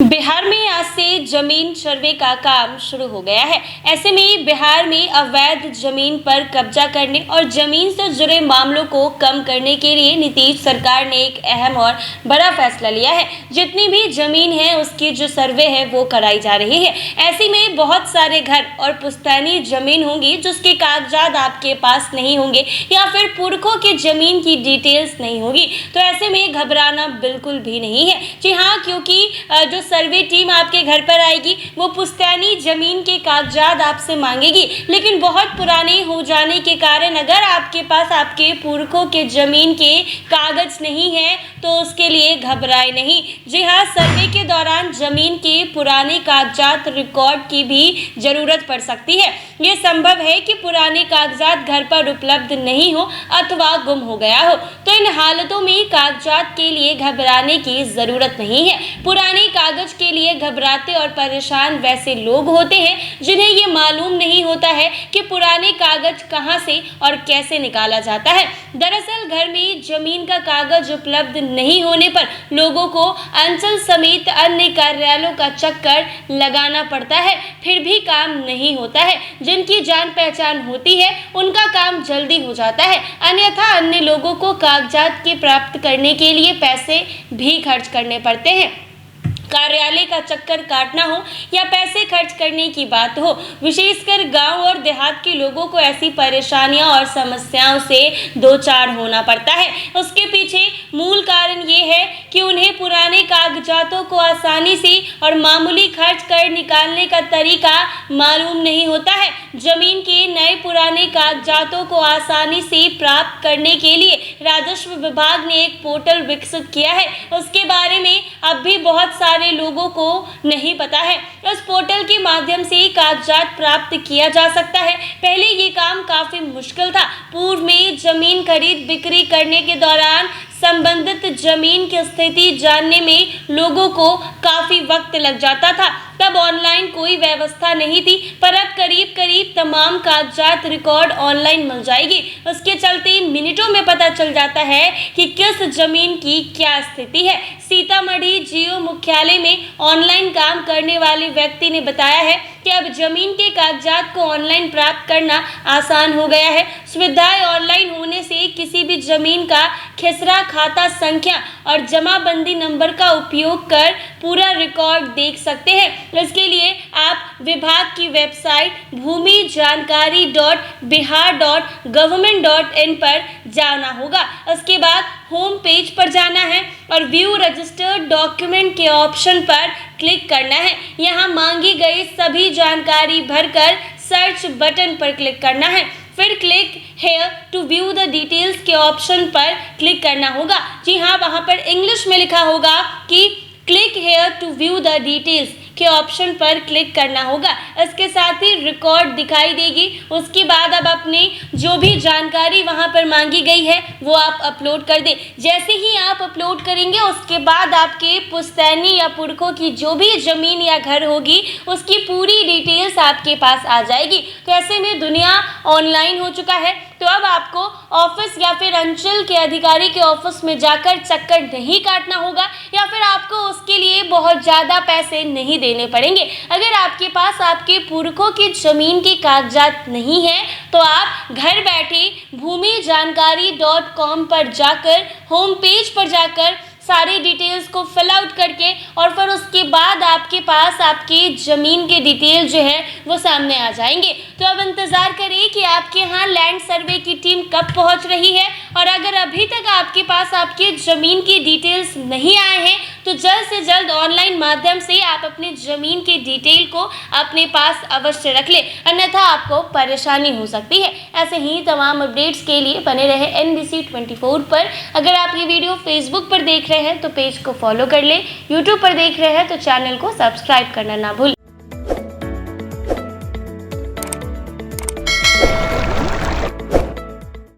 बिहार में आज से जमीन सर्वे का काम शुरू हो गया है। ऐसे में बिहार में अवैध जमीन पर कब्जा करने और जमीन से जुड़े मामलों को कम करने के लिए नीतीश सरकार ने एक अहम और बड़ा फैसला लिया है। जितनी भी जमीन है उसकी जो सर्वे है वो कराई जा रही है। ऐसे में बहुत सारे घर और पुश्तैनी जमीन होंगी जिसके कागजात आपके पास नहीं होंगे या फिर पुरखों की जमीन की डिटेल्स नहीं होगी, तो ऐसे में घबराना बिल्कुल भी नहीं है। जी हाँ, क्योंकि जो सर्वे टीम आपके घर पर आएगी वो पुश्तैनी जमीन के कागजात आपसे मांगेगी, लेकिन बहुत पुराने हो जाने के कारण अगर आपके पास आपके पुरखों के जमीन के कागज नहीं है तो उसके लिए घबराए नहीं। जी हाँ, सर्वे के दौरान जमीन के पुराने कागजात रिकॉर्ड की भी जरूरत पड़ सकती है। ये संभव है कि पुराने कागजात घर पर उपलब्ध नहीं हो अथवा गुम हो गया हो, तो इन हालतों में कागजात के लिए घबराने की जरूरत नहीं है। पुराने कागज के लिए घबराते और परेशान वैसे लोग होते हैं जिन्हें ये मालूम नहीं होता है कि पुराने कागज कहां से और कैसे निकाला जाता है। दरअसल घर में जमीन का कागज उपलब्ध नहीं होने पर लोगों को अंचल समेत अन्य कार्यालयों का चक्कर लगाना पड़ता है, फिर भी काम नहीं होता है। जिनकी जान पहचान होती है उनका काम जल्दी हो जाता है, अन्यथा अन्य लोगों को कागजात के प्राप्त करने के लिए पैसे भी खर्च करने पड़ते हैं। कार्यालय का चक्कर काटना हो या पैसे खर्च करने की बात हो, विशेषकर गांव और देहात के लोगों को ऐसी परेशानियां और समस्याओं से दो चार होना पड़ता है। उसके पीछे मूल कारण ये है कि उन्हें पुराने कागजातों को आसानी से और मामूली खर्च कर निकालने का तरीका मालूम नहीं होता है। जमीन के नए पुराने कागजातों को आसानी से प्राप्त करने के लिए राजस्व विभाग ने एक पोर्टल विकसित किया है। उसके बारे में अब भी बहुत सारे लोगों को नहीं पता है। इस पोर्टल के माध्यम से कागजात प्राप्त किया जा सकता है। पहले ये काम काफी मुश्किल था। पूर्व में जमीन खरीद बिक्री करने के दौरान संबंधित जमीन की स्थिति जानने में लोगों को काफी वक्त लग जाता था। तब ऑनलाइन कोई व्यवस्था नहीं थी, पर अब करीब करीब तमाम कागजात रिकॉर्ड ऑनलाइन मिल जाएगी। उसके चलते मिनटों में पता चल जाता है कि किस जमीन की क्या स्थिति है। सीतामढ़ी जीओ मुख्यालय में ऑनलाइन काम करने वाले व्यक्ति ने बताया है कि अब जमीन के कागजात को ऑनलाइन प्राप्त करना आसान हो गया है। सुविधाएं ऑनलाइन होने से किसी भी जमीन का खसरा, खाता संख्या और जमाबंदी नंबर का उपयोग कर पूरा रिकॉर्ड देख सकते हैं। इसके लिए आप विभाग की वेबसाइट bhumi.bihar.government.in पर जाना होगा। उसके बाद होम पेज पर जाना है और व्यू रजिस्टर्ड डॉक्यूमेंट के ऑप्शन पर क्लिक करना है। यहाँ मांगी गई सभी जानकारी भरकर सर्च बटन पर क्लिक करना है। फिर click here to view the details के ऑप्शन पर क्लिक करना होगा। जी हाँ, वहाँ पर इंग्लिश में लिखा होगा कि click here to view the details के ऑप्शन पर क्लिक करना होगा। इसके साथ ही रिकॉर्ड दिखाई देगी। उसके बाद अब अपनी जो भी जानकारी वहां पर मांगी गई है वो आप अपलोड कर दें। जैसे ही आप अपलोड करेंगे उसके बाद आपके पुश्तैनी या पुरखों की जो भी जमीन या घर होगी उसकी पूरी डिटेल्स आपके पास आ जाएगी। तो ऐसे में दुनिया ऑनलाइन हो चुका है, तो अब आपको ऑफिस या फिर अंचल के अधिकारी के ऑफिस में जाकर चक्कर नहीं काटना होगा या फिर आपको उसके लिए बहुत ज़्यादा पैसे नहीं देने पड़ेंगे। अगर आपके पास आपके पुरखों की जमीन के कागजात नहीं है तो आप घर बैठे bhumijankari.com पर जाकर होम पेज पर जाकर सारी डिटेल्स को फिल आउट करके और फिर उसके बाद आपके पास आपकी ज़मीन के डिटेल जो है वो सामने आ जाएंगे। तो अब इंतज़ार करिए कि आपके यहाँ लैंड सर्वे की टीम कब पहुँच रही है, और अगर अभी तक आपके पास आपकी ज़मीन की डिटेल्स नहीं आए हैं तो जल्द से जल्द ऑनलाइन माध्यम से आप अपनी ज़मीन की डिटेल को अपने पास अवश्य रख लें, अन्यथा आपको परेशानी हो सकती है। ऐसे ही तमाम अपडेट्स के लिए बने रहे NBC 24 पर। अगर आप ये वीडियो फेसबुक पर देख रहे हैं तो पेज को फॉलो कर लें, यूट्यूब पर देख रहे हैं तो चैनल को सब्सक्राइब करना ना भूलें।